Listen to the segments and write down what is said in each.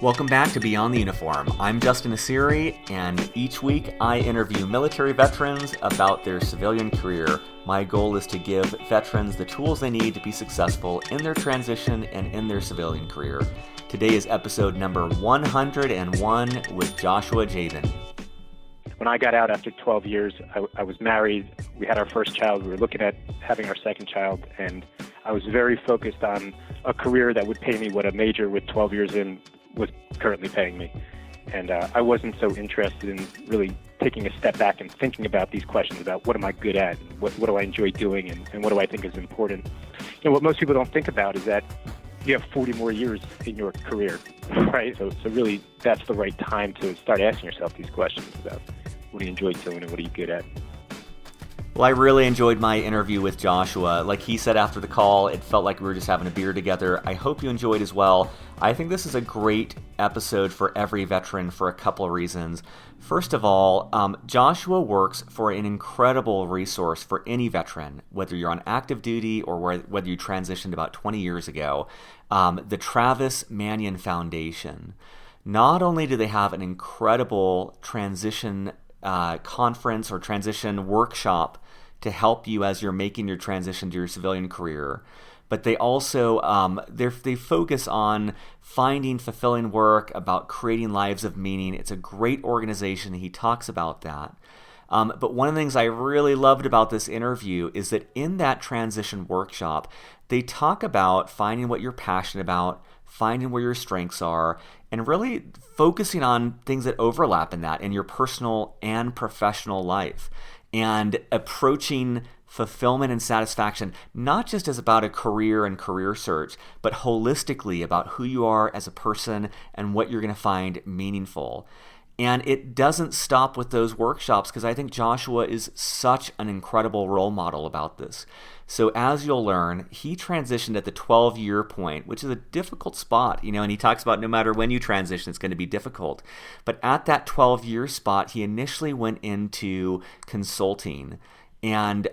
Welcome back to Beyond the Uniform. I'm Justin Asiri, and each week I interview military veterans about their civilian career. My goal is to give veterans the tools they need to be successful in their transition and in their civilian career. Today is episode number 101 with Joshua Jabin. When I got out after 12 years, I was married. We had our first child. We were looking at having our second child, and I was very focused on a career that would pay me what a major with 12 years in was currently paying me. And I wasn't so interested in really taking a step back and thinking about these questions about what am I good at, what do I enjoy doing, and what do I think is important. You know, what most people don't think about is that you have 40 more years in your career, right? So really, that's the right time to start asking yourself these questions about what do you enjoy doing and what are you good at. Well, I really enjoyed my interview with Joshua. Like he said after the call, it felt like we were just having a beer together. I hope you enjoyed as well. I think this is a great episode for every veteran for a couple of reasons. First of all, Joshua works for an incredible resource for any veteran, whether you're on active duty or whether you transitioned about 20 years ago, the Travis Manion Foundation. Not only do they have an incredible transition conference or transition workshop to help you as you're making your transition to your civilian career, but they also they focus on finding fulfilling work, about creating lives of meaning. It's a great organization. He talks about that. But one of the things I really loved about this interview is that in that transition workshop, they talk about finding what you're passionate about, finding where your strengths are, and really focusing on things that overlap in that in your personal and professional life, and approaching fulfillment and satisfaction, not just as about a career and career search, but holistically about who you are as a person and what you're going to find meaningful. And it doesn't stop with those workshops, because I think Joshua is such an incredible role model about this. So as you'll learn, he transitioned at the 12-year point, which is a difficult spot, and he talks about no matter when you transition, it's going to be difficult. But at that 12-year spot, he initially went into consulting and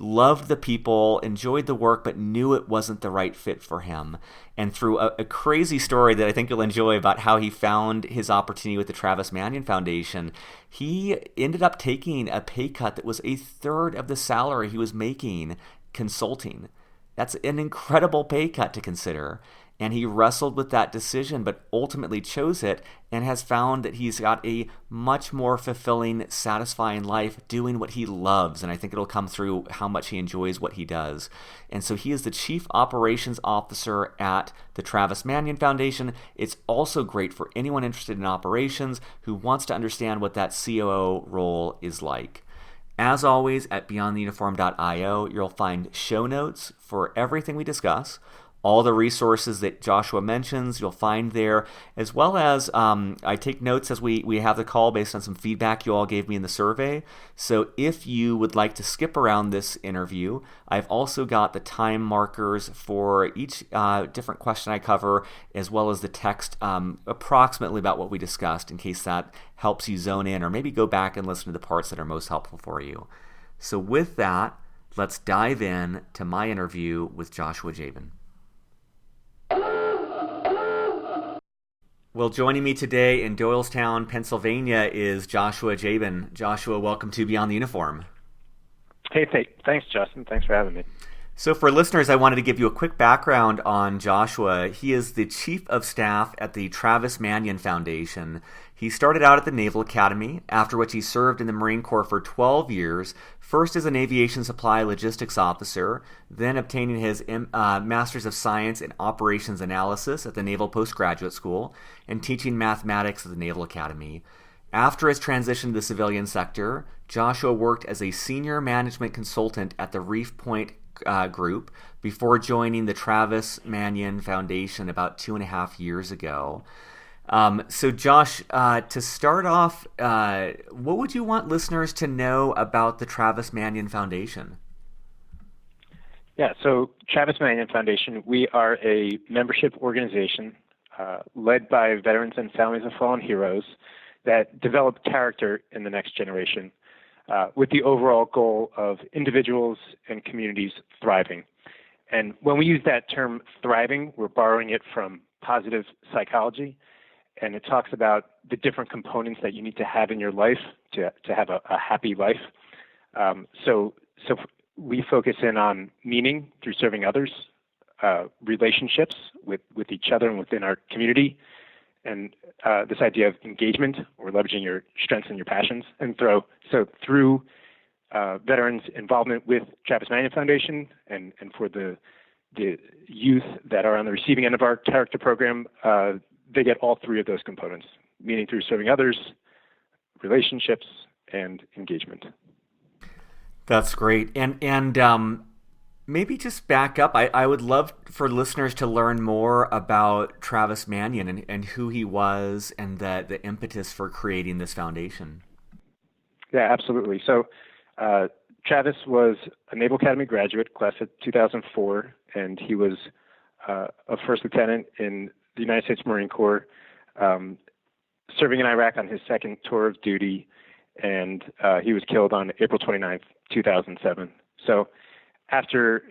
loved the people, enjoyed the work, but knew it wasn't the right fit for him. And through a crazy story that I think you'll enjoy about how he found his opportunity with the Travis Manion Foundation, he ended up taking a pay cut that was a third of the salary he was making consulting. That's an incredible pay cut to consider. And he wrestled with that decision, but ultimately chose it and has found that he's got a much more fulfilling, satisfying life doing what he loves. And I think it'll come through how much he enjoys what he does. And so he is the Chief Operations Officer at the Travis Manion Foundation. It's also great for anyone interested in operations who wants to understand what that COO role is like. As always, at beyondtheuniform.io, you'll find show notes for everything we discuss. All the resources that Joshua mentions, you'll find there, as well as I take notes as we have the call based on some feedback you all gave me in the survey. So if you would like to skip around this interview, I've also got the time markers for each different question I cover, as well as the text approximately about what we discussed, in case that helps you zone in or maybe go back and listen to the parts that are most helpful for you. So with that, let's dive in to my interview with Joshua Jabin. Well, joining me today in Doylestown, Pennsylvania is Joshua Jabin. Joshua, welcome to Beyond the Uniform. Hey, thanks, Justin. Thanks for having me. So for listeners, I wanted to give you a quick background on Joshua. He is the Chief of Staff at the Travis Manion Foundation. He started out at the Naval Academy, after which he served in the Marine Corps for 12 years, first as an Aviation Supply Logistics Officer, then obtaining his Master's of Science in Operations Analysis at the Naval Postgraduate School, and teaching mathematics at the Naval Academy. After his transition to the civilian sector, Joshua worked as a senior management consultant at the ReefPoint Group before joining the Travis Manion Foundation about 2.5 years ago. So Josh, to start off, what would you want listeners to know about the Travis Manion Foundation? Yeah, so Travis Manion Foundation, we are a membership organization led by veterans and families of fallen heroes that develop character in the next generation with the overall goal of individuals and communities thriving. And when we use that term thriving, we're borrowing it from positive psychology. and it talks about the different components that you need to have in your life to have a happy life. So we focus in on meaning through serving others, relationships with each other and within our community, and this idea of engagement or leveraging your strengths and your passions. And through veterans' involvement with Travis Manion Foundation and for the youth that are on the receiving end of our character program, they get all three of those components: meaning through serving others, relationships, and engagement. That's great. And maybe just back up. I would love for listeners to learn more about Travis Manion and who he was and the impetus for creating this foundation. Yeah, absolutely. So Travis was a Naval Academy graduate, class of 2004, and he was a first lieutenant in the United States Marine Corps, serving in Iraq on his second tour of duty, and he was killed on April 29th, 2007. So after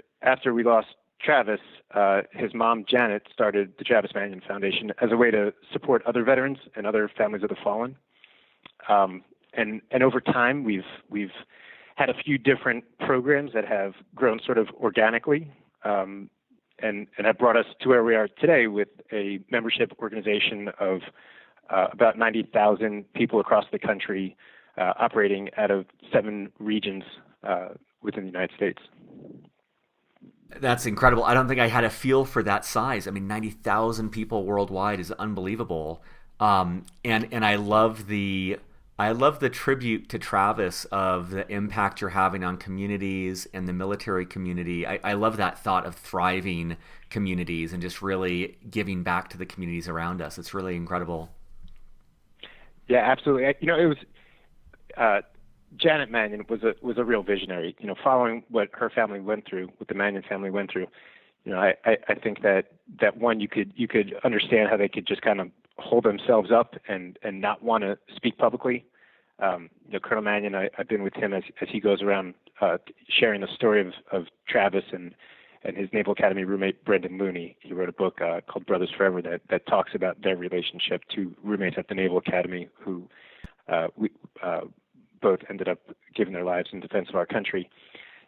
we lost Travis, his mom, Janet, started the Travis Manion Foundation as a way to support other veterans and other families of the fallen. And over time, we've had a few different programs that have grown sort of organically, and have brought us to where we are today with a membership organization of about 90,000 people across the country, operating out of 7 regions within the United States. That's incredible. I don't think I had a feel for that size. I mean, 90,000 people worldwide is unbelievable. And I love the tribute to Travis of the impact you're having on communities and the military community. I love that thought of thriving communities and just really giving back to the communities around us. It's really incredible. Yeah, absolutely. It was Janet Manion was a real visionary. Following what her family went through, what the Manion family went through, I think that one you could understand how they could just kind of hold themselves up and not want to speak publicly. Colonel Manion, I've been with him as he goes around sharing the story of Travis and his Naval Academy roommate Brendan Looney. He wrote a book called Brothers Forever that talks about their relationship, two roommates at the Naval Academy who both ended up giving their lives in defense of our country.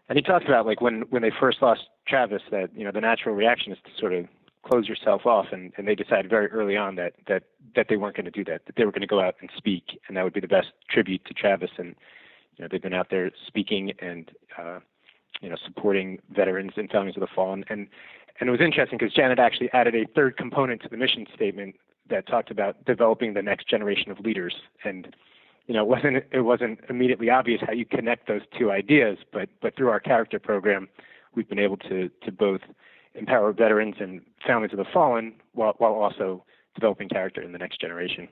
And he talks about when they first lost Travis, that the natural reaction is to sort of close yourself off, and they decided very early on that they weren't going to do that they were going to go out and speak, and that would be the best tribute to Travis. And they've been out there speaking and supporting veterans and families of the fallen. And it was interesting because Janet actually added a third component to the mission statement that talked about developing the next generation of leaders. And it wasn't immediately obvious how you connect those two ideas, but through our character program, we've been able to both empower veterans and families of the fallen while also developing character in the next generation.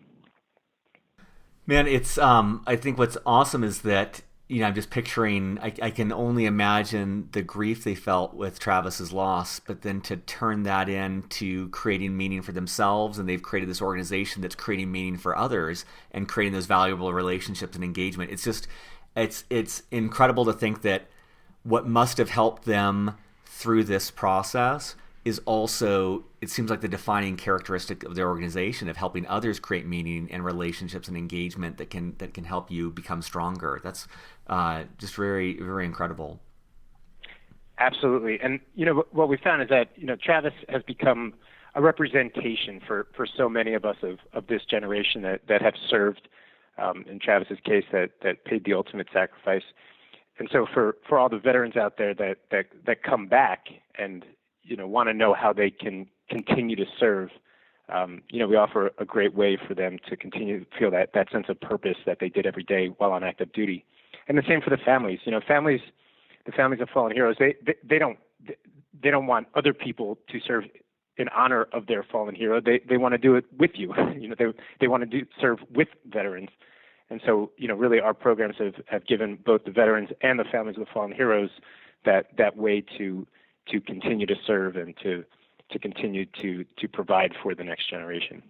Man, it's I think what's awesome is that I'm just picturing, I can only imagine the grief they felt with Travis's loss, but then to turn that into creating meaning for themselves, and they've created this organization that's creating meaning for others and creating those valuable relationships and engagement. It's just, it's incredible to think that what must have helped them through this process is also, it seems like, the defining characteristic of their organization of helping others create meaning and relationships and engagement that can help you become stronger. That's just very, very incredible. Absolutely. And what we found is that Travis has become a representation for so many of us of this generation that have served, in Travis's case, that paid the ultimate sacrifice. And so for all the veterans out there that come back and want to know how they can continue to serve, we offer a great way for them to continue to feel that sense of purpose that they did every day while on active duty. And the same for the families. The families of fallen heroes, they don't want other people to serve in honor of their fallen hero. They want to do it with you. They want to serve with veterans. And so, really our programs have given both the veterans and the families of the fallen heroes that way to continue to serve and to continue to provide for the next generation.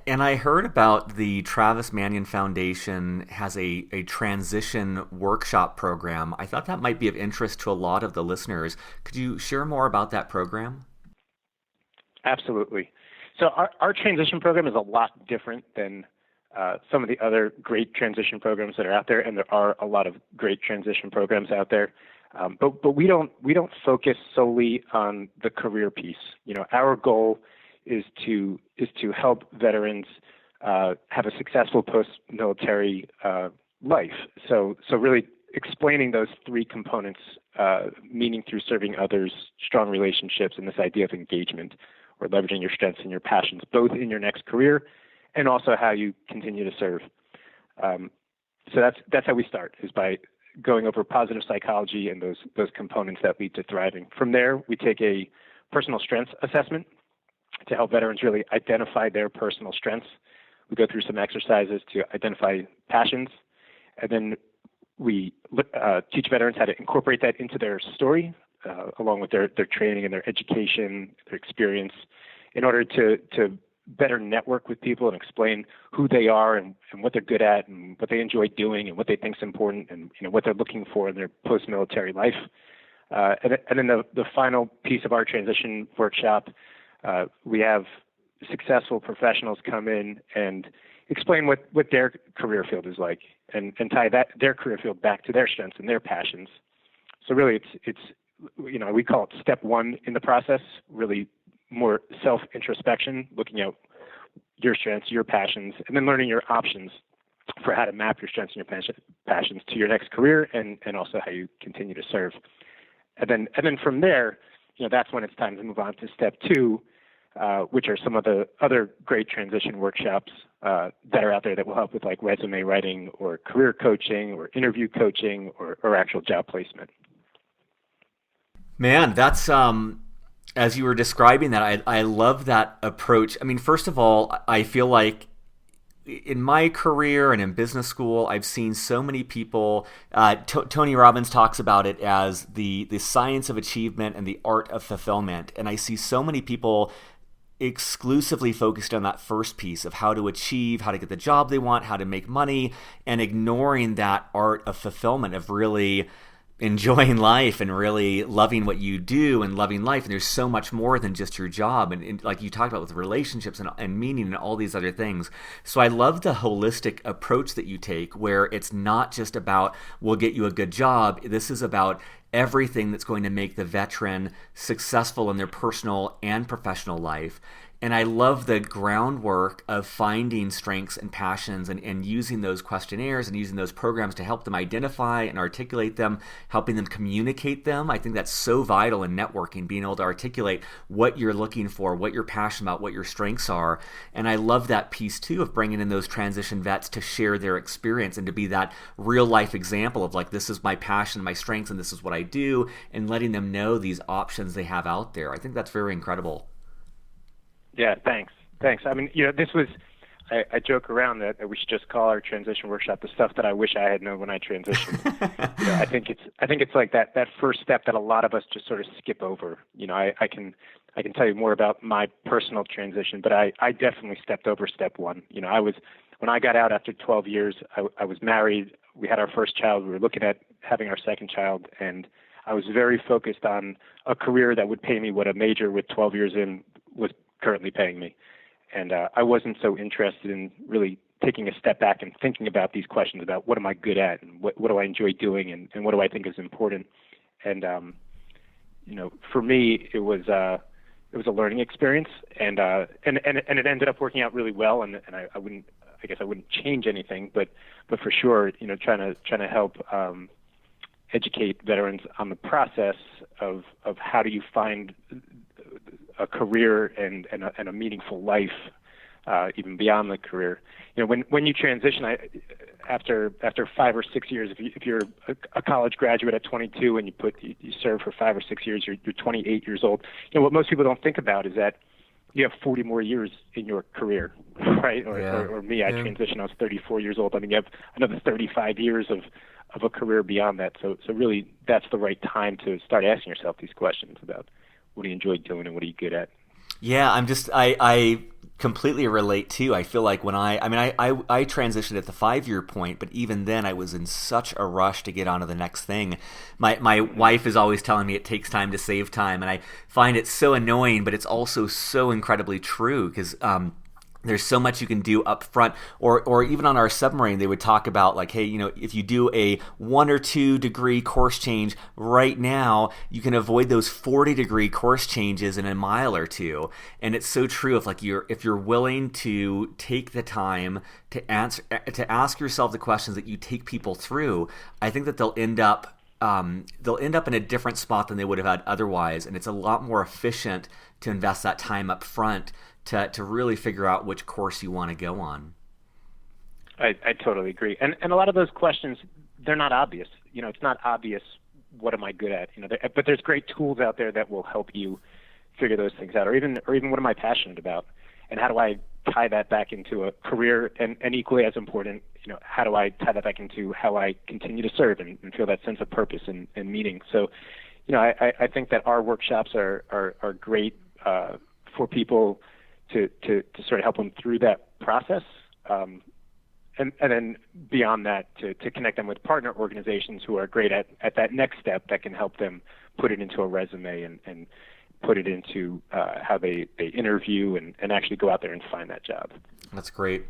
And I heard about the Travis Manion Foundation has a transition workshop program. I thought that might be of interest to a lot of the listeners. Could you share more about that program? Absolutely. So our transition program is a lot different than some of the other great transition programs that are out there, and there are a lot of great transition programs out there. But we don't focus solely on the career piece. Our goal is to help veterans have a successful post-military life. So really explaining those three components, meaning through serving others, strong relationships, and this idea of engagement, or leveraging your strengths and your passions, both in your next career and also how you continue to serve. So that's how we start, is by going over positive psychology and those components that lead to thriving. From there, we take a personal strengths assessment to help veterans really identify their personal strengths. We go through some exercises to identify passions, and then we teach veterans how to incorporate that into their story, along with their training and their education, their experience, in order to better network with people and explain who they are and what they're good at and what they enjoy doing and what they think is important and what they're looking for in their post-military life. And then the final piece of our transition workshop, we have successful professionals come in and explain what their career field is like and tie their career field back to their strengths and their passions. So really it's we call it step one in the process, really more self-introspection, looking at your strengths, your passions, and then learning your options for how to map your strengths and your passions to your next career and also how you continue to serve. And then from there, that's when it's time to move on to step two, which are some of the other great transition workshops that are out there that will help with like resume writing or career coaching or interview coaching or actual job placement. Man, that's as you were describing that, I love that approach. I mean, first of all, I feel like in my career and in business school, I've seen so many people. Tony Robbins talks about it as the science of achievement and the art of fulfillment. And I see so many people exclusively focused on that first piece of how to achieve, how to get the job they want, how to make money, and ignoring that art of fulfillment, of really enjoying life and really loving what you do and loving life. And there's so much more than just your job. And like you talked about with relationships and meaning and all these other things. So I love the holistic approach that you take, where it's not just about, we'll get you a good job. This is about everything that's going to make the veteran successful in their personal and professional life. And I love the groundwork of finding strengths and passions and using those questionnaires and using those programs to help them identify and articulate them, helping them communicate them. I think that's so vital in networking, being able to articulate what you're looking for, what you're passionate about, what your strengths are. And I love that piece too of bringing in those transition vets to share their experience and to be that real life example of like, this is my passion, my strengths, and this is what I do, and letting them know these options they have out there. I think that's very incredible. Yeah, thanks. I mean, this was, I joke around that we should just call our transition workshop the stuff that I wish I had known when I transitioned. I think it's like that first step that a lot of us just sort of skip over. I can tell you more about my personal transition, but I definitely stepped over step one. When I got out after 12 years, I was married. We had our first child. We were looking at having our second child, and I was very focused on a career that would pay me what a major with 12 years in was currently paying me. And I wasn't so interested in really taking a step back and thinking about these questions about what am I good at and what do I enjoy doing and what do I think is important. And, for me, it was a learning experience and it ended up working out really well. And I wouldn't change anything, but for sure, trying to help educate veterans on the process of how do you find a career and a meaningful life, even beyond the career. When you transition, after 5 or 6 years, if you're a college graduate at 22 and you serve for 5 or 6 years, you're 28 years old. What most people don't think about is that you have 40 more years in your career, right? Or me, I transitioned, I was 34 years old. I mean, you have another 35 years of a career beyond that. So really, that's the right time to start asking yourself these questions about what do you enjoy doing and what are you good at? Yeah, I completely relate too. I feel like when I transitioned at the 5-year point, but even then I was in such a rush to get on to the next thing. My wife is always telling me it takes time to save time, and I find it so annoying, but it's also so incredibly true because there's so much you can do up front, or even on our submarine, they would talk about like, hey, if you do a 1 or 2 degree course change right now, you can avoid those 40-degree course changes in a mile or two. And it's so true. If you're willing to take the time to ask yourself the questions that you take people through, I think that they'll end up in a different spot than they would have had otherwise, and it's a lot more efficient to invest that time up front to really figure out which course you want to go on. I totally agree. And a lot of those questions, they're not obvious. It's not obvious what am I good at, but there's great tools out there that will help you figure those things out, or even what am I passionate about, and how do I tie that back into a career, and equally as important, how do I tie that back into how I continue to serve and feel that sense of purpose and meaning. So, I think that our workshops are great for people to sort of help them through that process, and then beyond that to connect them with partner organizations who are great at that next step that can help them put it into a resume and put it into how they interview and actually go out there and find that job. That's great.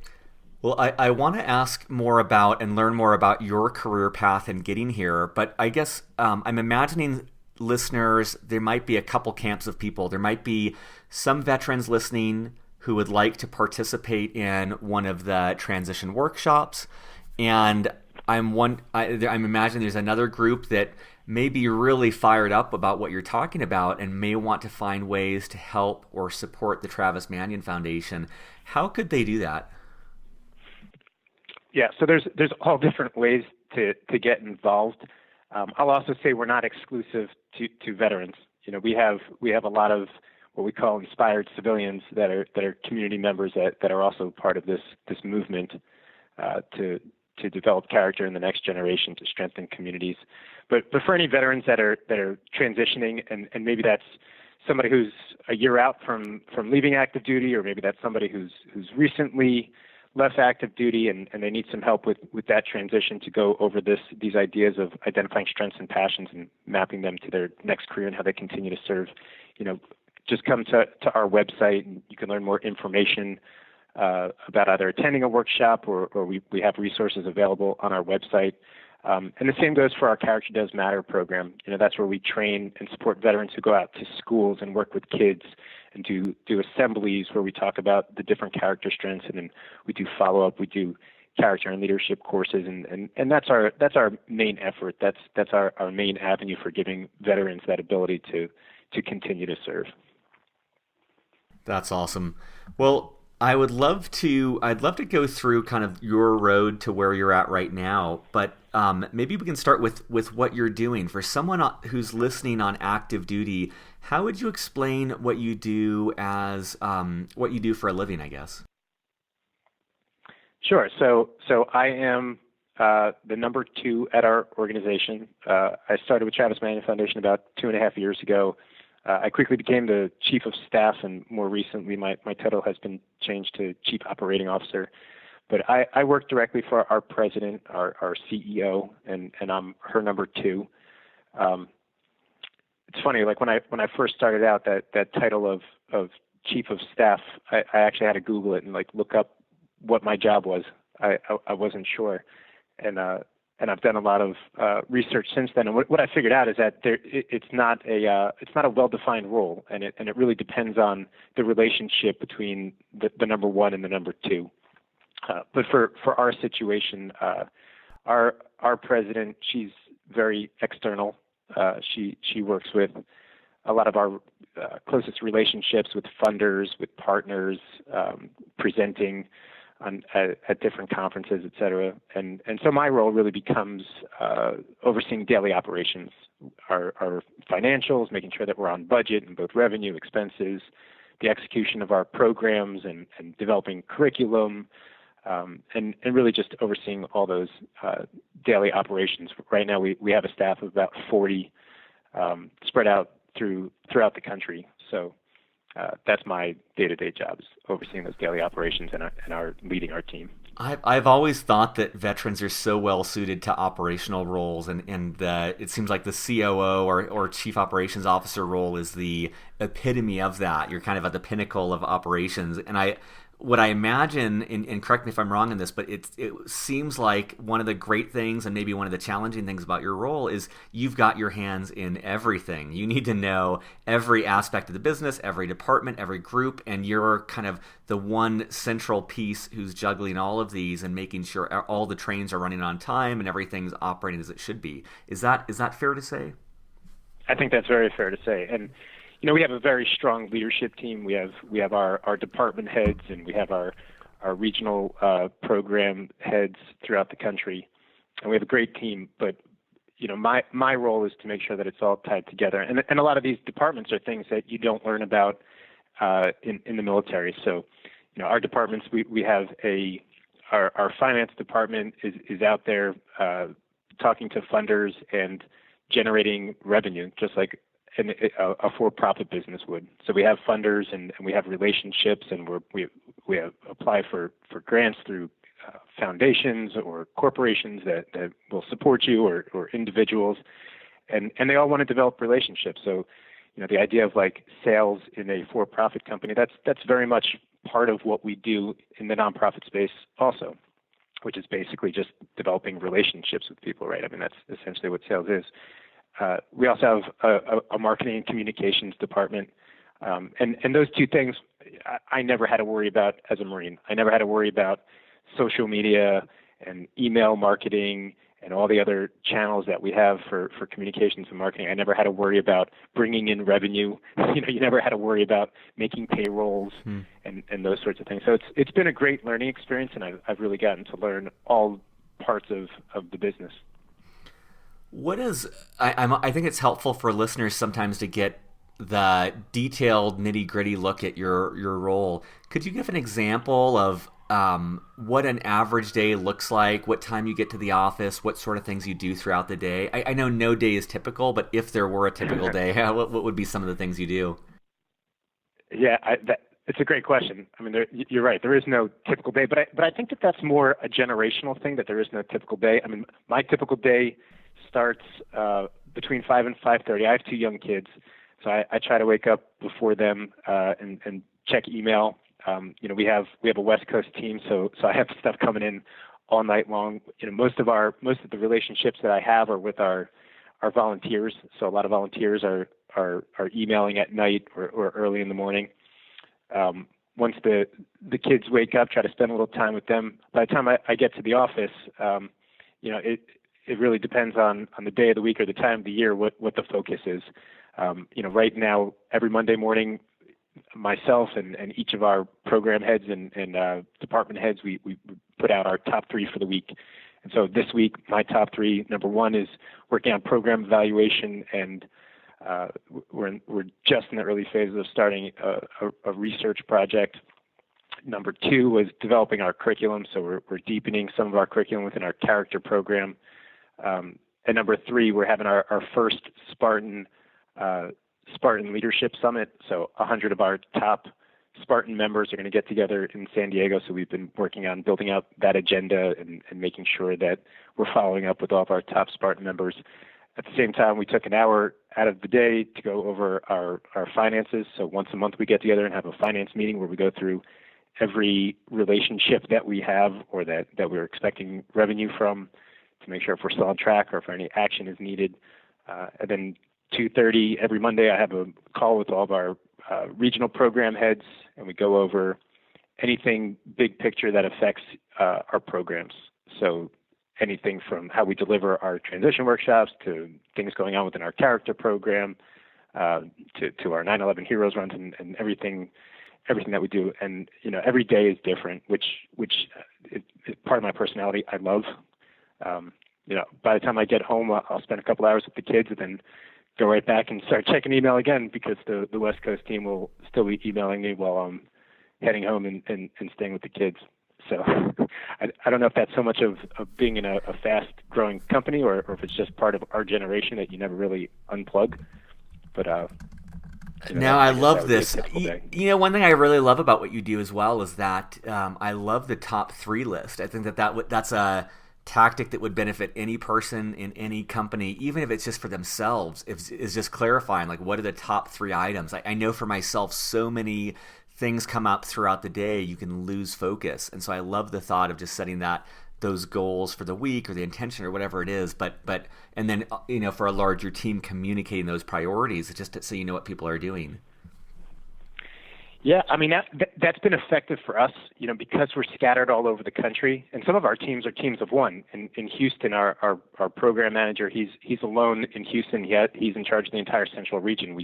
Well, I want to ask more about and learn more about your career path and getting here, but I guess I'm imagining listeners, there might be a couple camps of people. There might be some veterans listening who would like to participate in one of the transition workshops, and I'm imagining there's another group that may be really fired up about what you're talking about and may want to find ways to help or support the Travis Manion Foundation. How could they do that? Yeah, so there's all different ways to get involved. I'll also say we're not exclusive to veterans. We have a lot of what we call inspired civilians that are community members that are also part of this movement to develop character in the next generation, to strengthen communities. But for any veterans that are transitioning, and maybe that's somebody who's a year out from leaving active duty, or maybe that's somebody who's recently left active duty and they need some help with that transition to go over these ideas of identifying strengths and passions and mapping them to their next career and how they continue to serve. Just come to our website and you can learn more information about either attending a workshop or we have resources available on our website. And the same goes for our Character Does Matter program. That's where we train and support veterans who go out to schools and work with kids and do assemblies where we talk about the different character strengths, and then we do follow-up. We do character and leadership courses, and that's our main effort. That's our main avenue for giving veterans that ability to continue to serve. That's awesome. Well, I'd love to go through kind of your road to where you're at right now, but maybe we can start with what you're doing. For someone who's listening on active duty, how would you explain what you do as what you do for a living, I guess? Sure. So I am the number 2 at our organization. I started with Travis Manion Foundation about 2.5 years ago. I quickly became the Chief of Staff, and more recently my title has been changed to Chief Operating Officer. But I work directly for our president, our CEO, and I'm her number 2. It's funny, like when I first started out, that title of Chief of Staff, I actually had to Google it and look up what my job was. I wasn't sure, and I've done a lot of research since then. And what I figured out is that it's not a well-defined role, and it really depends on the relationship between the number 1 and the number 2. But for our situation, our president, she's very external. She works with a lot of our closest relationships with funders, with partners, presenting at different conferences, et cetera. And so my role really becomes overseeing daily operations, our financials, making sure that we're on budget in both revenue, expenses, the execution of our programs, and developing curriculum, and really just overseeing all those daily operations. Right now we have a staff of about 40 spread out throughout the country. So that's my day-to-day job, is overseeing those daily operations and our leading our team. I've always thought that veterans are so well suited to operational roles, and it seems like the COO or Chief Operations Officer role is the epitome of that. You're kind of at the pinnacle of operations, and what I imagine, and correct me if I'm wrong in this, but it seems like one of the great things and maybe one of the challenging things about your role is you've got your hands in everything. You need to know every aspect of the business, every department, every group, and you're kind of the one central piece who's juggling all of these and making sure all the trains are running on time and everything's operating as it should be. Is that fair to say? I think that's very fair to say. And we have a very strong leadership team. We have our department heads, and we have our regional program heads throughout the country, and we have a great team. But my role is to make sure that it's all tied together. And a lot of these departments are things that you don't learn about in the military. So, our departments, we have our finance department is out there talking to funders and generating revenue, just like a for-profit business would. So we have funders and we have relationships, and we apply for grants through foundations or corporations that will support you, or individuals, and they all want to develop relationships. So the idea of like sales in a for-profit company, that's very much part of what we do in the nonprofit space also, which is basically just developing relationships with people, right? I mean, that's essentially what sales is. We also have a marketing and communications department. And those two things I never had to worry about as a Marine. I never had to worry about social media and email marketing and all the other channels that we have for communications and marketing. I never had to worry about bringing in revenue. You never had to worry about making payrolls and those sorts of things. So it's been a great learning experience, and I've really gotten to learn all parts of the business. I think it's helpful for listeners sometimes to get the detailed nitty-gritty look at your role. Could you give an example of what an average day looks like, what time you get to the office, what sort of things you do throughout the day? I know no day is typical, but if there were a typical day, what would be some of the things you do? Yeah, it's a great question. I mean, you're right. There is no typical day, but I think that's more a generational thing, that there is no typical day. I mean, my typical day starts between 5 and 5:30. I have two young kids, so I try to wake up before them and check email. We have a West Coast team, so I have stuff coming in all night long. Most of the relationships that I have are with our volunteers. So a lot of volunteers are emailing at night or early in the morning. Once the kids wake up, try to spend a little time with them. By the time I get to the office, it really depends on the day of the week or the time of the year what the focus is. Right now, every Monday morning, myself and each of our program heads and department heads, we put out our top 3 for the week. And so this week, my top 3, number 1 is working on program evaluation, and we're just in the early phases of starting a research project. Number 2 was developing our curriculum, so we're deepening some of our curriculum within our character program. And number 3, we're having our first Spartan Leadership Summit. So 100 of our top Spartan members are going to get together in San Diego. So we've been working on building out that agenda and making sure that we're following up with all of our top Spartan members. At the same time, we took an hour out of the day to go over our finances. So once a month we get together and have a finance meeting where we go through every relationship that we have or that we're expecting revenue from, to make sure if we're still on track or if any action is needed. And then 2:30 every Monday, I have a call with all of our regional program heads, and we go over anything big picture that affects our programs. So anything from how we deliver our transition workshops to things going on within our character program, to our 9/11 Heroes runs and everything that we do. And every day is different, which is part of my personality. I love. By the time I get home, I'll spend a couple hours with the kids and then go right back and start checking email again, because the West Coast team will still be emailing me while I'm heading home and staying with the kids. So I don't know if that's so much of being in a fast-growing company or if it's just part of our generation that you never really unplug. But Now, I I guess that love would be a this. typical day. One thing I really love about what you do as well is that I love the top three list. I think that's a tactic that would benefit any person in any company, even if it's just for themselves, is just clarifying, like, what are the top three items? I know for myself, so many things come up throughout the day, you can lose focus. And so I love the thought of just setting those goals for the week or the intention or whatever it is, but and then for a larger team, communicating those priorities just so you know what people are doing. Yeah, I mean that's been effective for us, because we're scattered all over the country, and some of our teams are teams of one. In Houston, our program manager, he's alone in Houston. He's in charge of the entire Central region.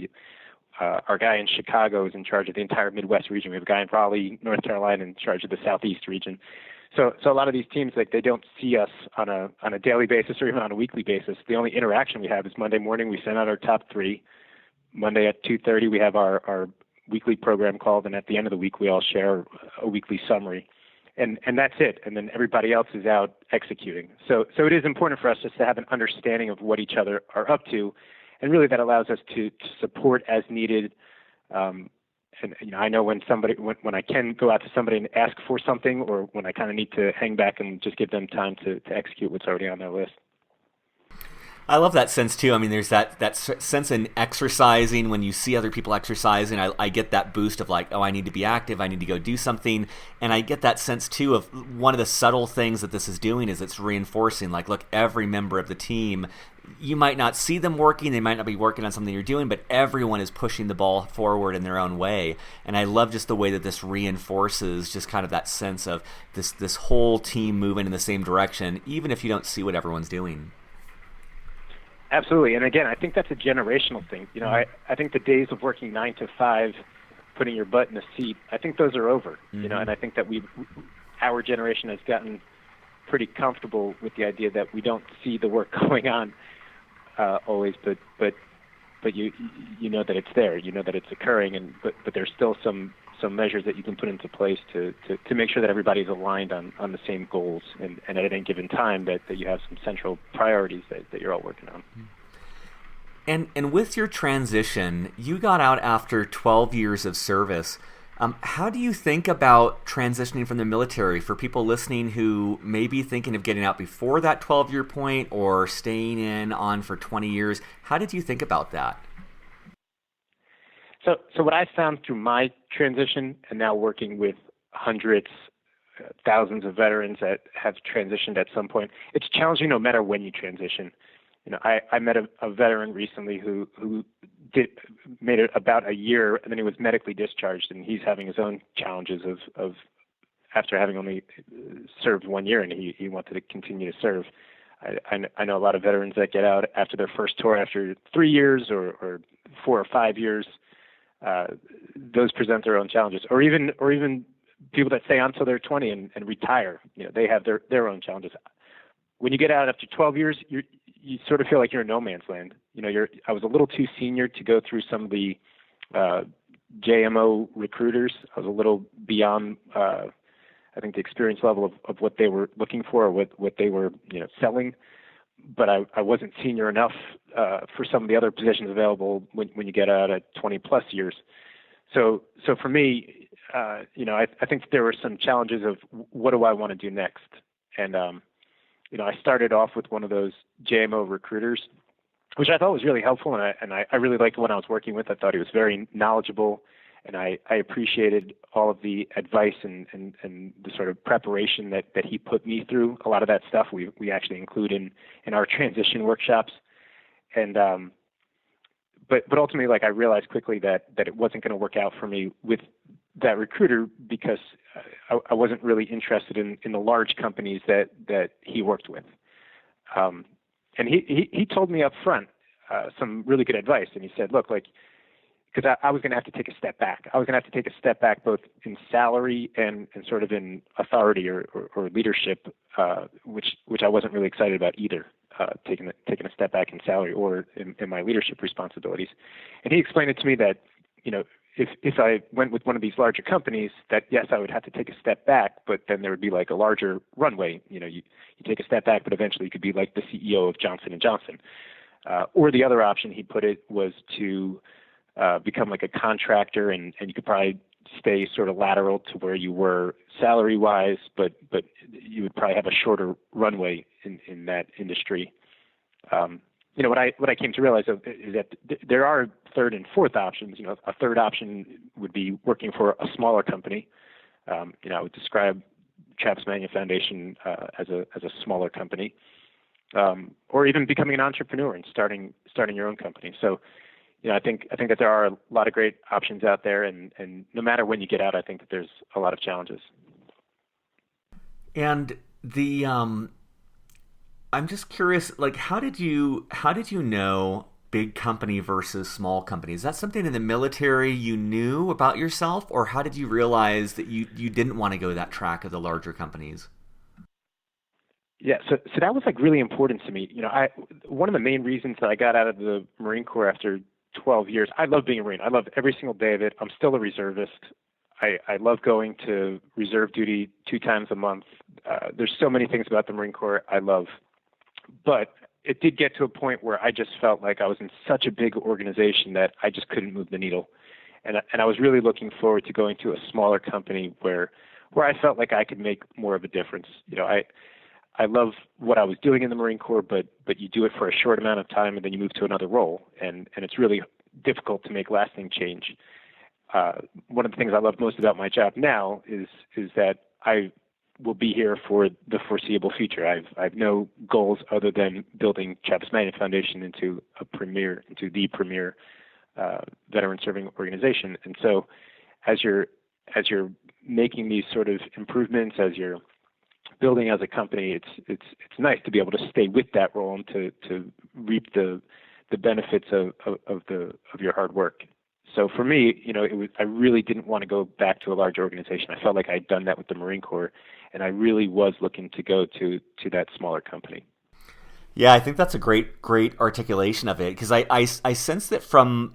Our guy in Chicago is in charge of the entire Midwest region. We have a guy in Raleigh, North Carolina, in charge of the Southeast region. So a lot of these teams, like, they don't see us on a daily basis or even on a weekly basis. The only interaction we have is Monday morning. We send out our top three. Monday at 2:30, we have our weekly program called, and at the end of the week, we all share a weekly summary, and that's it. And then everybody else is out executing. So it is important for us just to have an understanding of what each other are up to, and really that allows us to support as needed. And I know when I can go out to somebody and ask for something, or when I kind of need to hang back and just give them time to execute what's already on their list. I love that sense too. I mean, there's that sense in exercising. When you see other people exercising, I get that boost of like, oh, I need to be active. I need to go do something. And I get that sense too of one of the subtle things that this is doing is it's reinforcing, like, look, every member of the team, you might not see them working. They might not be working on something you're doing, but everyone is pushing the ball forward in their own way. And I love just the way that this reinforces just kind of that sense of this whole team moving in the same direction, even if you don't see what everyone's doing. Absolutely. And again, I think that's a generational thing. I think the days of working 9 to 5, putting your butt in a seat, I think those are over. And I think that our generation has gotten pretty comfortable with the idea that we don't see the work going on always, but you know that it's there, that it's occurring, but there's still some measures that you can put into place to make sure that everybody's aligned on the same goals, and at any given time that you have some central priorities that you're all working on. And with your transition, you got out after 12 years of service. How do you think about transitioning from the military for people listening who may be thinking of getting out before that 12-year point or staying on for 20 years? How did you think about that? So what I found through my transition, and now working with hundreds, thousands of veterans that have transitioned at some point, it's challenging no matter when you transition. I met a veteran recently who made it about a year, and then he was medically discharged, and he's having his own challenges of after having only served 1 year, and he wanted to continue to serve. I know a lot of veterans that get out after their first tour after 3 years or 4 or 5 years. Those present their own challenges, or even people that stay on until they're 20 and retire. They have their own challenges. When you get out after 12 years, you sort of feel like you're in no man's land. I was a little too senior to go through some of the JMO recruiters. I was a little beyond, I think, the experience level of what they were looking for, or what they were selling. But I wasn't senior enough for some of the other positions available when you get out at 20 plus years. So for me, I think there were some challenges of what do I want to do next, and I started off with one of those JMO recruiters, which I thought was really helpful, and I really liked the one I was working with. I thought he was very knowledgeable, and I appreciated all of the advice and the sort of preparation that he put me through. A lot of that stuff we actually include in our transition workshops. And but ultimately, like, I realized quickly that it wasn't going to work out for me with that recruiter, because I wasn't really interested in the large companies that he worked with. And he told me up front some really good advice, and he said, look, like, because I was going to have to take a step back. I was going to have to take a step back both in salary and sort of in authority or leadership, which I wasn't really excited about either, taking a step back in salary or in my leadership responsibilities. And he explained it to me that, if I went with one of these larger companies, that yes, I would have to take a step back, but then there would be like a larger runway. You take a step back, but eventually you could be like the CEO of Johnson & Johnson. Or the other option, he put it, was to become like a contractor, and you could probably stay sort of lateral to where you were salary wise, but you would probably have a shorter runway in that industry. What I came to realize is that there are third and fourth options. A third option would be working for a smaller company. I would describe Travis Manion Foundation as a smaller company, or even becoming an entrepreneur and starting your own company. So, I think that there are a lot of great options out there, and no matter when you get out, I think that there's a lot of challenges. And I'm just curious, like, how did you know big company versus small company? Is that something in the military you knew about yourself, or how did you realize that you didn't want to go that track of the larger companies? Yeah, so that was like really important to me. One of the main reasons that I got out of the Marine Corps after 12 years, I love being a Marine. I love every single day of it. I'm still a reservist. I love going to reserve duty 2 times a month. There's so many things about the Marine Corps I love. But it did get to a point where I just felt like I was in such a big organization that I just couldn't move the needle. And I was really looking forward to going to a smaller company where I felt like I could make more of a difference. I love what I was doing in the Marine Corps, but you do it for a short amount of time and then you move to another role, and it's really difficult to make lasting change. One of the things I love most about my job now is that I will be here for the foreseeable future. I've no goals other than building Travis Manion Foundation into the premier veteran serving organization. And so, as you're making these sort of improvements, as you're building as a company, it's nice to be able to stay with that role and to reap the benefits of your hard work. So for me, I really didn't want to go back to a large organization. I felt like I'd done that with the Marine Corps, and I really was looking to go to that smaller company. Yeah, I think that's a great articulation of it, because I sense that from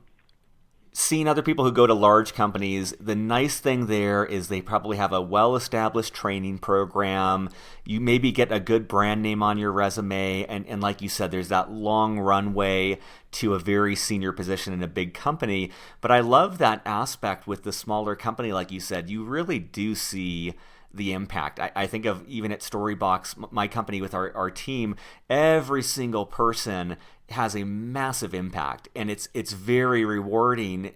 seeing other people who go to large companies, the nice thing there is they probably have a well-established training program. You maybe get a good brand name on your resume, and like you said, there's that long runway to a very senior position in a big company. But I love that aspect with the smaller company, like you said. You really do see the impact. I think of even at Storybox, my company with our team, every single person has a massive impact, and it's very rewarding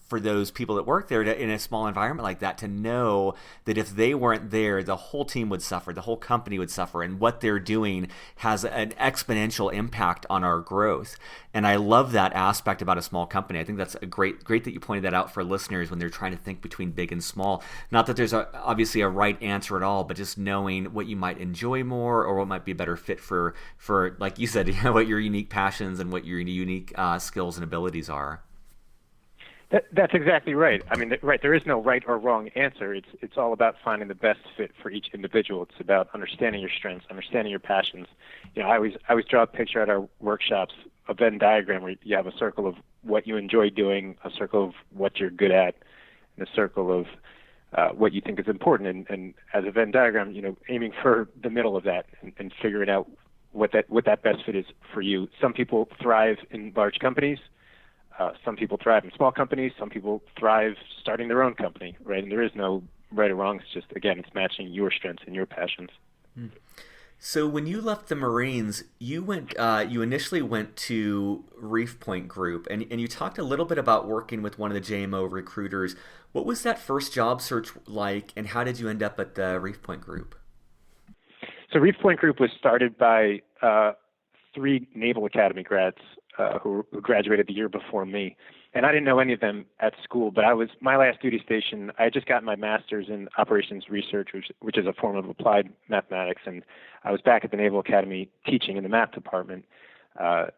for those people that work there in a small environment like that to know that if they weren't there, the whole team would suffer, the whole company would suffer, and what they're doing has an exponential impact on our growth. And I love that aspect about a small company. I think that's a great that you pointed that out for listeners when they're trying to think between big and small. Not that there's obviously a right answer at all, but just knowing what you might enjoy more or what might be a better fit for like you said, what your unique passions and what your unique skills and abilities are. That's exactly right. I mean, right. There is no right or wrong answer. It's all about finding the best fit for each individual. It's about understanding your strengths, understanding your passions. I always draw a picture at our workshops, a Venn diagram where you have a circle of what you enjoy doing, a circle of what you're good at, and a circle of what you think is important. And as a Venn diagram, aiming for the middle of that and figuring out what that best fit is for you. Some people thrive in large companies. Some people thrive in small companies. Some people thrive starting their own company, right? And there is no right or wrong. It's just, again, it's matching your strengths and your passions. So when you left the Marines, you initially went to ReefPoint Group, and you talked a little bit about working with one of the JMO recruiters. What was that first job search like, and how did you end up at the ReefPoint Group? So ReefPoint Group was started by 3 Naval Academy grads who graduated the year before me. And I didn't know any of them at school, but my last duty station, I had just gotten my master's in operations research, which is a form of applied mathematics. And I was back at the Naval Academy teaching in the math department. I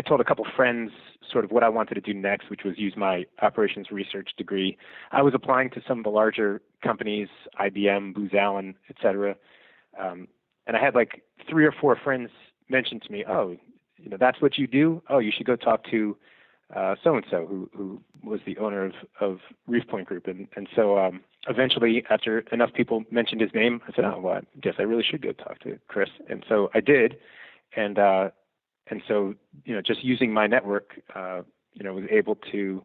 told a couple friends sort of what I wanted to do next, which was use my operations research degree. I was applying to some of the larger companies, IBM, Booz Allen, et cetera. And I had like 3 or 4 friends mention to me, oh, that's what you do? Oh, you should go talk to so-and-so who was the owner of ReefPoint Group. And so eventually, after enough people mentioned his name, I said, oh, well, I guess I really should go talk to Chris. And so I did. And so, just using my network, was able to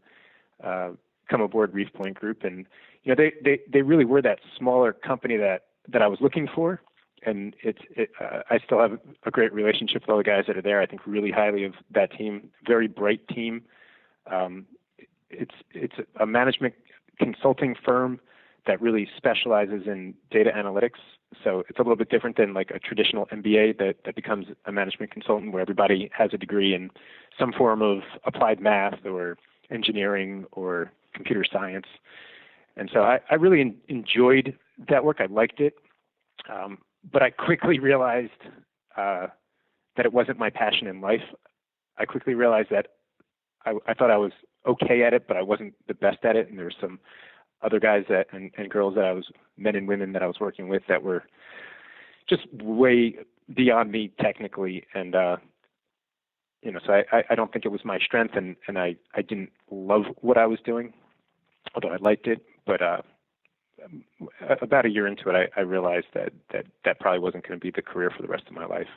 come aboard ReefPoint Group, and they really were that smaller company that I was looking for. And I still have a great relationship with all the guys that are there. I think really highly of that team. Very bright team. It's a management consulting firm that really specializes in data analytics. So it's a little bit different than like a traditional MBA that becomes a management consultant, where everybody has a degree in some form of applied math or engineering or computer science. And so I really enjoyed that work. I liked it. But I quickly realized that it wasn't my passion in life. I quickly realized that I thought I was okay at it, but I wasn't the best at it. And there were some other guys and girls that men and women that I was working with that were just way beyond me technically. And, so I don't think it was my strength, and I didn't love what I was doing, although I liked it. But about a year into it, I realized that probably wasn't going to be the career for the rest of my life.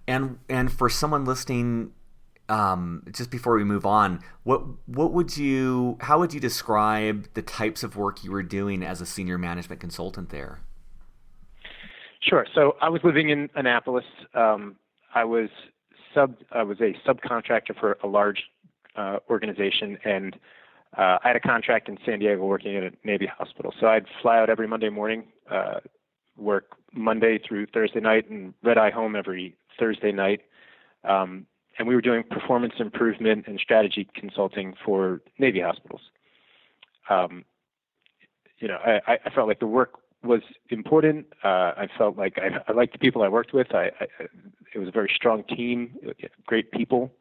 And for someone listening, just before we move on, how would you describe the types of work you were doing as a senior management consultant there? Sure. So I was living in Annapolis. I was a subcontractor for a large organization, and I had a contract in San Diego working at a Navy hospital. So I'd fly out every Monday morning, work Monday through Thursday night, and red-eye home every Thursday night. And we were doing performance improvement and strategy consulting for Navy hospitals. I felt like the work was important. I felt like I liked the people I worked with. It was a very strong team, great people.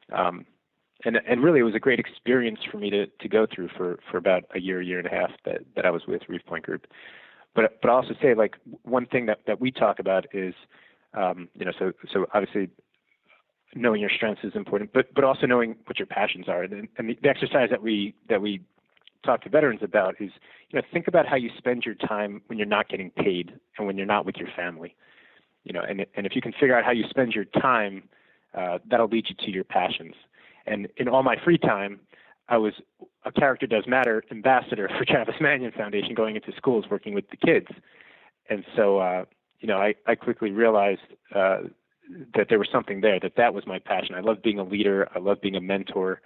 And really, it was a great experience for me to go through for about a year and a half that I was with ReefPoint Group. But I'll also say, like, one thing that we talk about is, so obviously knowing your strengths is important, but also knowing what your passions are. And the exercise that we talk to veterans about is, think about how you spend your time when you're not getting paid and when you're not with your family. And if you can figure out how you spend your time, that'll lead you to your passions. And in all my free time, I was a Character Does Matter ambassador for Travis Manion Foundation, going into schools, working with the kids. And so, I quickly realized that there was something there, that was my passion. I love being a leader. I love being a mentor.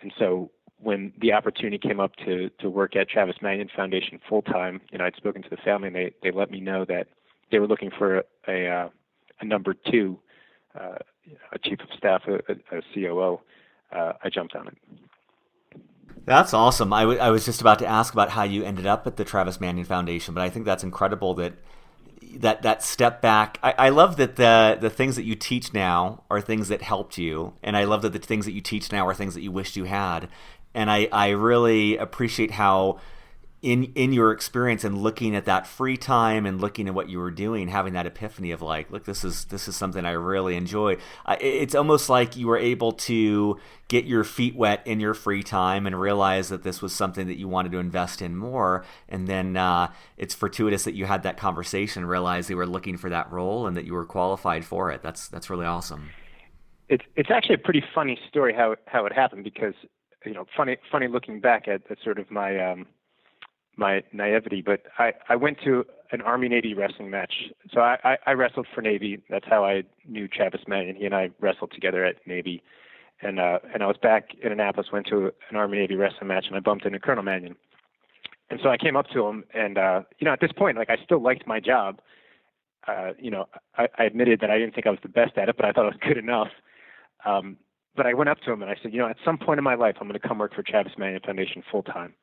And so when the opportunity came up to work at Travis Manion Foundation full time, I'd spoken to the family, and they let me know that they were looking for a number two, a chief of staff, a COO. I jumped on it. That's awesome. I was just about to ask about how you ended up at the Travis Manion Foundation, but I think that's incredible that step back. I love that the things that you teach now are things that helped you, and I love that the things that you teach now are things that you wished you had. And I really appreciate how in your experience and looking at that free time and looking at what you were doing, having that epiphany of like, look, this is something I really enjoy. It's almost like you were able to get your feet wet in your free time and realize that this was something that you wanted to invest in more. And then it's fortuitous that you had that conversation and realized they were looking for that role and that you were qualified for it. That's really awesome. It's actually a pretty funny story how it happened, because funny looking back at sort of my naivety, but I went to an Army-Navy wrestling match. So I wrestled for Navy. That's how I knew Travis Manion. He and I wrestled together at Navy. And I was back in Annapolis, went to an Army-Navy wrestling match, and I bumped into Colonel Manion. And so I came up to him, and, at this point, like, I still liked my job. I admitted that I didn't think I was the best at it, but I thought I was good enough. But I went up to him, and I said, at some point in my life, I'm going to come work for Travis Manion Foundation full time.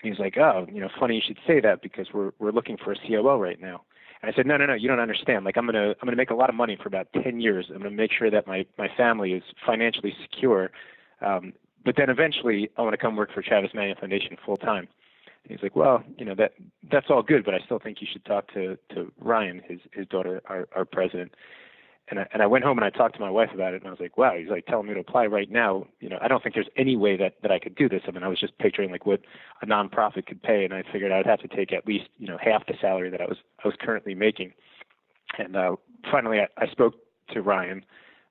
And he's like, oh, funny you should say that, because we're looking for a COO right now. And I said, no, you don't understand. Like, I'm gonna make a lot of money for about 10 years. I'm gonna make sure that my family is financially secure. But then eventually, I want to come work for Travis Manion Foundation full time. And he's like, well, that's all good, but I still think you should talk to Ryan, his daughter, our president. And I went home and I talked to my wife about it, and I was like, wow, he's like telling me to apply right now. I don't think there's any way that I could do this. I mean, I was just picturing like what a nonprofit could pay, and I figured I'd have to take at least, half the salary that I was currently making. And finally I spoke to Ryan,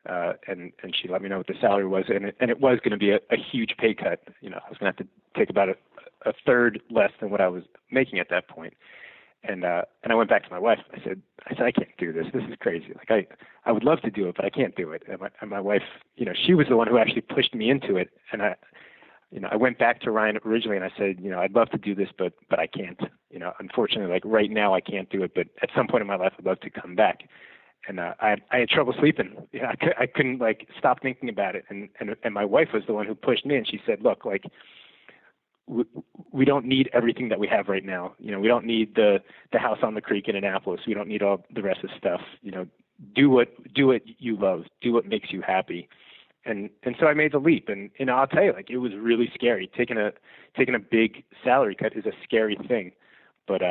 and she let me know what the salary was, and it was going to be a huge pay cut. You know, I was going to have to take about a third less than what I was making at that point. And I went back to my wife. I said I can't do this. This is crazy. Like I would love to do it, but I can't do it. And my wife, you know, she was the one who actually pushed me into it. And I went back to Ryan originally and I said, you know, I'd love to do this, but I can't. You know, unfortunately, like right now I can't do it, but at some point in my life I'd love to come back. And I had trouble sleeping. You know, I couldn't like stop thinking about it. And my wife was the one who pushed me, and she said, look, like we don't need everything that we have right now. You know, we don't need the house on the creek in Annapolis. We don't need all the rest of the stuff. You know, do what you love. Do what makes you happy. And so I made the leap. And I'll tell you, like, it was really scary. Taking a big salary cut is a scary thing. But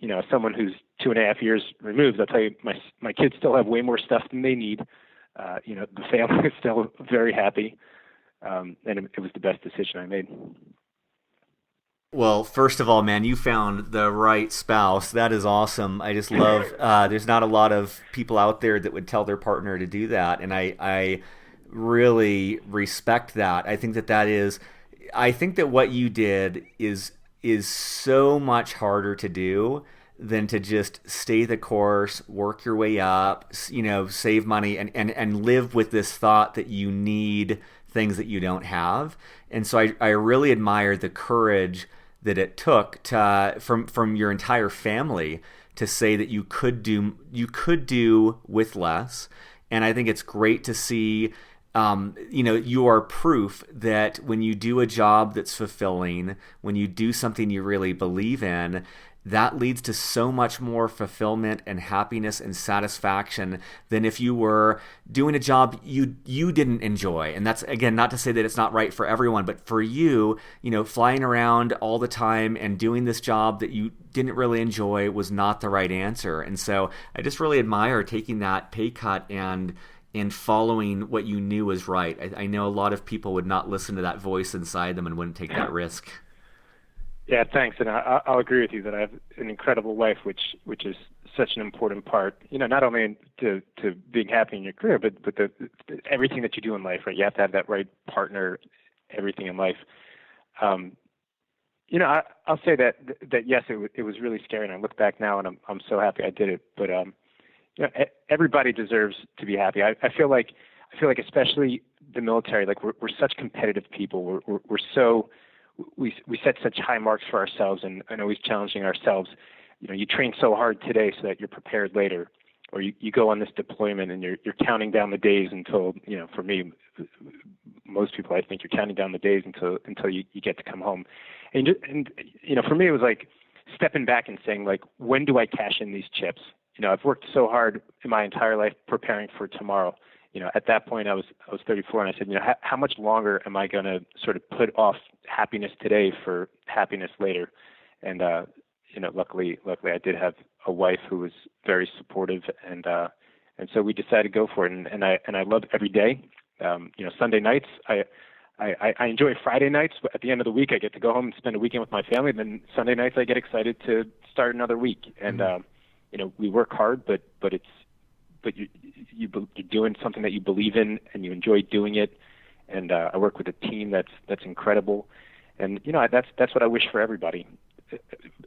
you know, as someone who's 2.5 years removed, I'll tell you, my kids still have way more stuff than they need. You know, the family is still very happy. And it was the best decision I made. Well, first of all, man, you found the right spouse. That is awesome. I just love, there's not a lot of people out there that would tell their partner to do that. And I really respect that. I think that what you did is so much harder to do than to just stay the course, work your way up, you know, save money and live with this thought that you need things that you don't have. And so I really admire the courage that it took from your entire family to say that you could do with less. And I think it's great to see, you know, you are proof that when you do a job that's fulfilling, when you do something you really believe in, that leads to so much more fulfillment and happiness and satisfaction than if you were doing a job you didn't enjoy. And that's, again, not to say that it's not right for everyone, but for you, you know, flying around all the time and doing this job that you didn't really enjoy was not the right answer. And so I just really admire taking that pay cut and following what you knew was right. I know a lot of people would not listen to that voice inside them and wouldn't take that risk. Yeah, thanks. And I'll agree with you that I have an incredible wife, which is such an important part, you know, not only to being happy in your career, but everything that you do in life, right? You have to have that right partner, everything in life. You know, I'll say that yes, it was really scary, and I look back now and I'm so happy I did it. But you know, everybody deserves to be happy. I feel like especially the military, like we're such competitive people. We're so we set such high marks for ourselves and always challenging ourselves. You know, you train so hard today so that you're prepared later, or you go on this deployment and you're counting down the days until, you know, for me, most people, I think you're counting down the days until you get to come home. And you know, for me, it was like stepping back and saying, like, when do I cash in these chips? You know, I've worked so hard in my entire life preparing for tomorrow. You know, at that point I was 34, and I said, you know, how much longer am I going to sort of put off happiness today for happiness later? And you know, luckily I did have a wife who was very supportive, and so we decided to go for it. And I love every day. You know, Sunday nights I enjoy Friday nights. At the end of the week, I get to go home and spend a weekend with my family. And then Sunday nights, I get excited to start another week. And you know, we work hard, but you're doing something that you believe in and you enjoy doing it. And I work with a team that's incredible. And you know, that's what I wish for everybody,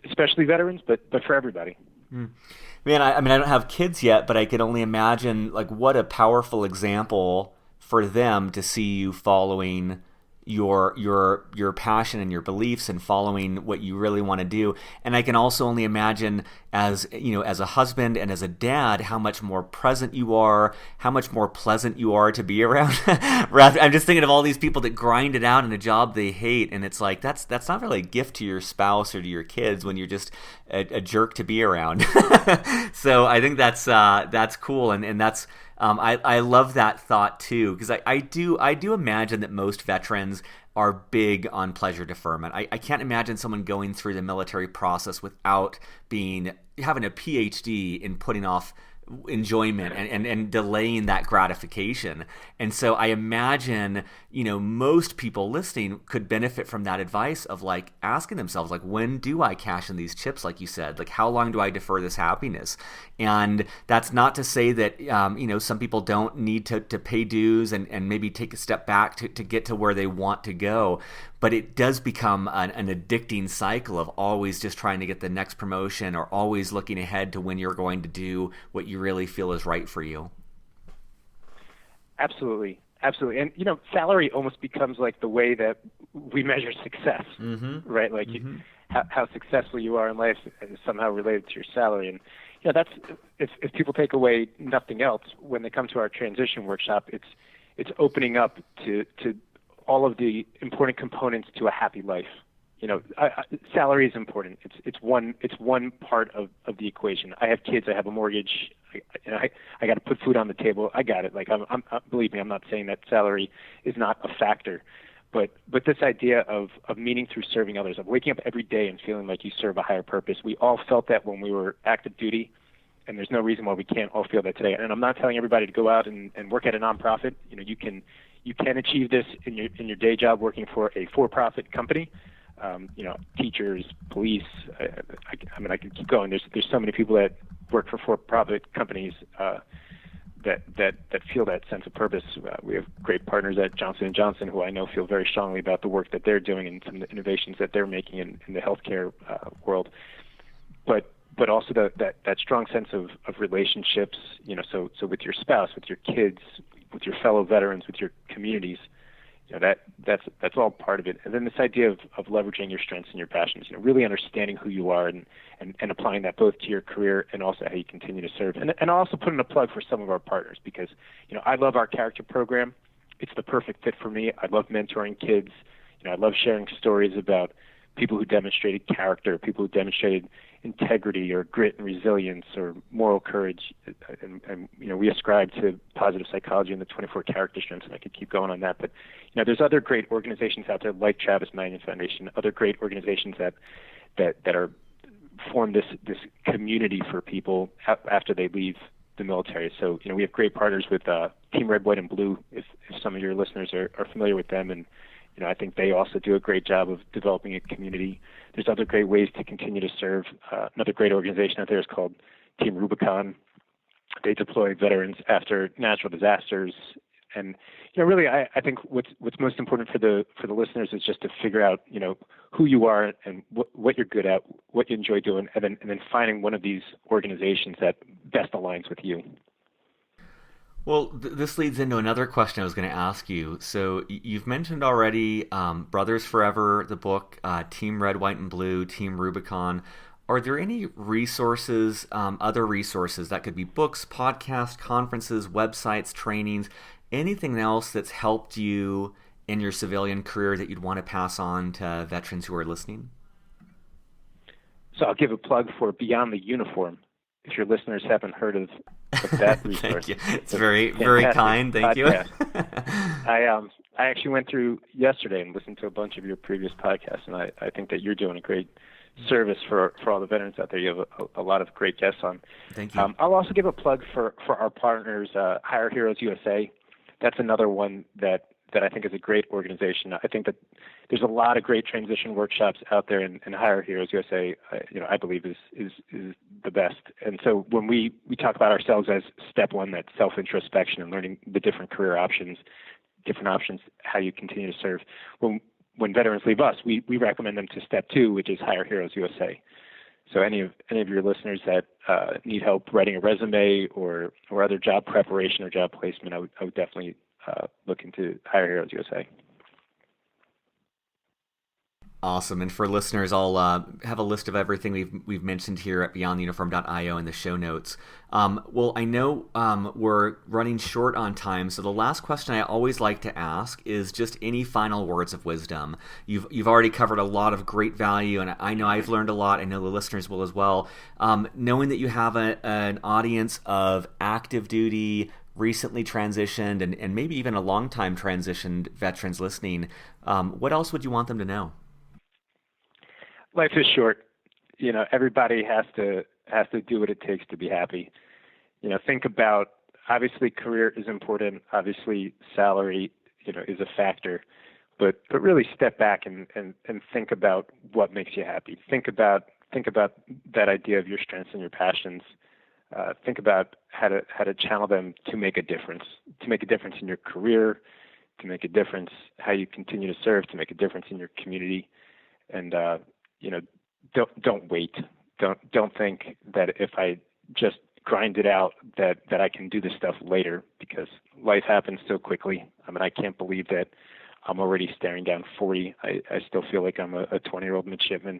especially veterans, but for everybody. Man, I mean, I don't have kids yet, but I can only imagine, like, what a powerful example for them to see you following your passion and your beliefs and following what you really want to do. And I can also only imagine, as you know, as a husband and as a dad, how much more present you are, how much more pleasant you are to be around. I'm just thinking of all these people that grind it out in a job they hate, and it's like that's not really a gift to your spouse or to your kids when you're just a jerk to be around. So I think that's cool, and that's I love that thought too, because I do imagine that most veterans are big on pleasure deferment. I can't imagine someone going through the military process without having a PhD in putting off enjoyment and delaying that gratification. And so I imagine, most people listening could benefit from that advice of like asking themselves, like, when do I cash in these chips? Like you said, like, how long do I defer this happiness? And that's not to say that, some people don't need to pay dues and maybe take a step back to get to where they want to go. But it does become an addicting cycle of always just trying to get the next promotion or always looking ahead to when you're going to do what you really feel is right for you. Absolutely. Absolutely. And, salary almost becomes like the way that we measure success, right? Like how successful you are in life is somehow related to your salary. And, that's, if people take away nothing else, when they come to our transition workshop, it's opening up to all of the important components to a happy life. Salary is important. It's one part of the equation. I have kids. I have a mortgage. I got to put food on the table. I got it. Like I'm believe me, I'm not saying that salary is not a factor, but this idea of meaning through serving others, of waking up every day and feeling like you serve a higher purpose. We all felt that when we were active duty, and there's no reason why we can't all feel that today. And I'm not telling everybody to go out and work at a nonprofit. You can achieve this in your day job working for a for-profit company. Teachers, police. I can keep going. There's so many people that work for for-profit companies that feel that sense of purpose. We have great partners at Johnson & Johnson who I know feel very strongly about the work that they're doing and some of the innovations that they're making in the healthcare world. But also that strong sense of relationships. So with your spouse, with your kids, with your fellow veterans, with your communities. That's all part of it. And then this idea of leveraging your strengths and your passions, really understanding who you are and applying that both to your career and also how you continue to serve. And I'll also put in a plug for some of our partners because, I love our character program. It's the perfect fit for me. I love mentoring kids. I love sharing stories about people who demonstrated character, people who demonstrated integrity or grit and resilience or moral courage. And we ascribe to positive psychology and the 24 character strengths, and I could keep going on that. But, there's other great organizations out there like Travis Manion Foundation, other great organizations that are form this community for people after they leave the military. So, we have great partners with Team Red, White, and Blue, if some of your listeners are familiar with them. And, I think they also do a great job of developing a community. There's other great ways to continue to serve. Another great organization out there is called Team Rubicon. They deploy veterans after natural disasters. And, really, I think what's most important for the listeners is just to figure out, who you are and what you're good at, what you enjoy doing, and then finding one of these organizations that best aligns with you. Well, this leads into another question I was going to ask you. So you've mentioned already Brothers Forever, the book, Team Red, White, and Blue, Team Rubicon. Are there any resources, other resources that could be books, podcasts, conferences, websites, trainings, anything else that's helped you in your civilian career that you'd want to pass on to veterans who are listening? So I'll give a plug for Beyond the Uniform. If your listeners haven't heard of that resource. Thank you. It's very, very kind. Thank you. I actually went through yesterday and listened to a bunch of your previous podcasts, and I think that you're doing a great service for all the veterans out there. You have a lot of great guests on. Thank you. I'll also give a plug for our partners, Hire Heroes USA. That's another one that I think is a great organization. I think that there's a lot of great transition workshops out there, and Hire Heroes USA, I believe is the best. And so when we talk about ourselves as step one, that self-introspection and learning the different career options, how you continue to serve. When veterans leave us, we recommend them to step two, which is Hire Heroes USA. So any of your listeners that need help writing a resume or other job preparation or job placement, I would definitely look into Hire Heroes USA. Awesome. And for listeners, I'll have a list of everything we've mentioned here at beyondtheuniform.io in the show notes. Well, I know we're running short on time, so the last question I always like to ask is just any final words of wisdom. You've already covered a lot of great value, and I know I've learned a lot. I know the listeners will as well. Knowing that you have an audience of active duty, recently transitioned, and maybe even a long-time transitioned veterans listening, what else would you want them to know? Life is short. Everybody has to do what it takes to be happy. think about, obviously career is important. Obviously salary, is a factor, but really step back and think about what makes you happy. Think about that idea of your strengths and your passions. Think about how to channel them to make a difference in your career, to make a difference how you continue to serve, to make a difference in your community. And don't wait. Don't think that if I just grind it out that I can do this stuff later, because life happens so quickly. I mean, I can't believe that I'm already staring down 40. I still feel like I'm a 20-year-old midshipman.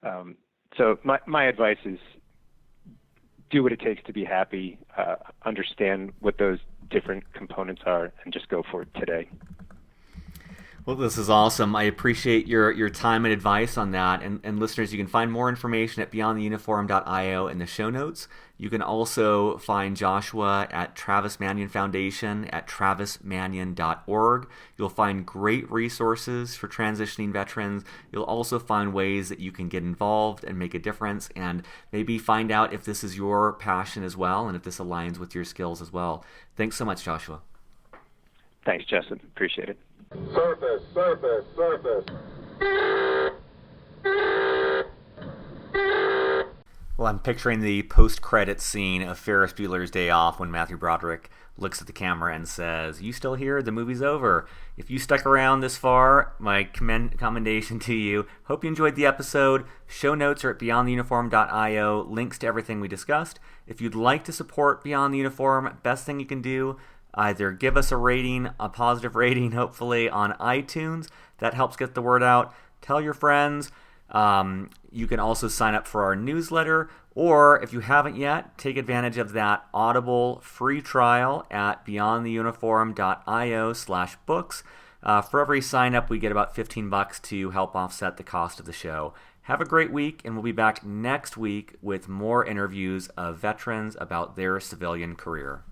So my advice is do what it takes to be happy, understand what those different components are, and just go for it today. Well, this is awesome. I appreciate your time and advice on that. And listeners, you can find more information at beyondtheuniform.io in the show notes. You can also find Joshua at Travis Manion Foundation at travismanion.org. You'll find great resources for transitioning veterans. You'll also find ways that you can get involved and make a difference, and maybe find out if this is your passion as well and if this aligns with your skills as well. Thanks so much, Joshua. Thanks, Justin. Appreciate it. Surface, surface, surface. Well, I'm picturing the post-credits scene of Ferris Bueller's Day Off when Matthew Broderick looks at the camera and says, "You still here? The movie's over." If you stuck around this far, my commendation to you. Hope you enjoyed the episode. Show notes are at beyondtheuniform.io. Links to everything we discussed. If you'd like to support Beyond the Uniform, best thing you can do, either give us a rating, a positive rating, hopefully, on iTunes. That helps get the word out. Tell your friends. You can also sign up for our newsletter, or if you haven't yet, take advantage of that Audible free trial at beyondtheuniform.io/books. For every sign up, we get about $15 to help offset the cost of the show. Have a great week, and we'll be back next week with more interviews of veterans about their civilian career.